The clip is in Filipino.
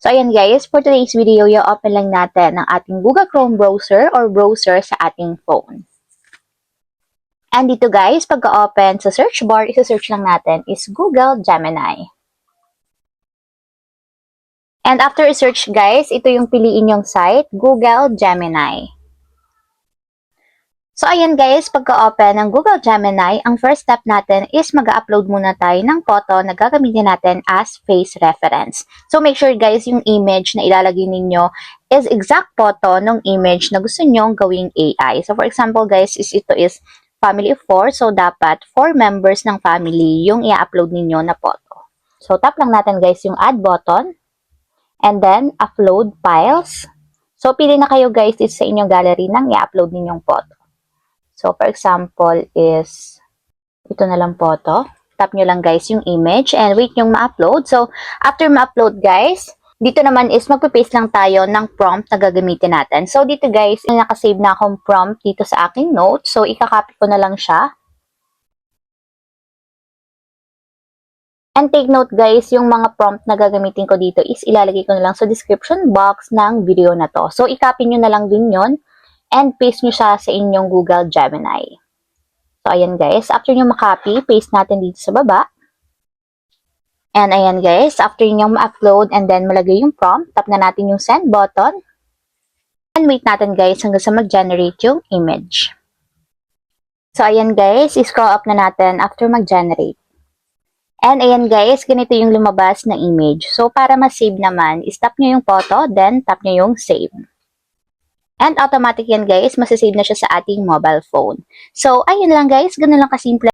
So, ayan guys, for today's video, i-open lang natin ang ating Google Chrome browser or browser sa ating phone. And dito guys, pagka-open sa search bar, isa-search lang natin is Google Gemini. And after i-search guys, ito yung piliin yung site, Google Gemini. So, ayan guys, pagka-open ng Google Gemini, ang first step natin is mag-upload muna tayo ng photo na gagamitin natin as face reference. So, make sure guys, yung image na ilalagay ninyo is exact photo ng image na gusto nyong gawing AI. So, for example guys, ito is family of 4. So, dapat 4 members ng family yung i-upload ninyo na photo. So, tap lang natin guys yung add button. And then, upload files. So, pili na kayo guys sa inyong gallery ng i-upload ninyong photo. So, for example is, ito na lang photo. Tap nyo lang guys yung image and wait yung ma-upload. So, after ma-upload guys, dito naman is magpipaste lang tayo ng prompt na gagamitin natin. So, dito guys, nakasave na akong prompt dito sa aking notes. So, ikakopy ko na lang siya. And take note guys, yung mga prompt na gagamitin ko dito is ilalagay ko na lang sa description box ng video na to. So, i-copy nyo na lang din yon and paste nyo siya sa inyong Google Gemini. So, ayan guys. After nyo makopy, paste natin dito sa baba. And ayan guys, after nyo ma-upload and then malagay yung prompt, tap na natin yung send button. And wait natin guys hanggang sa mag-generate yung image. So, ayan guys, scroll up na natin after mag-generate. And ayan guys, ganito yung lumabas na image. So, para ma-save naman, tap nyo yung photo, then tap nyo yung save. And automatic yan guys, masasave na siya sa ating mobile phone. So, ayun lang guys, ganun lang kasimple.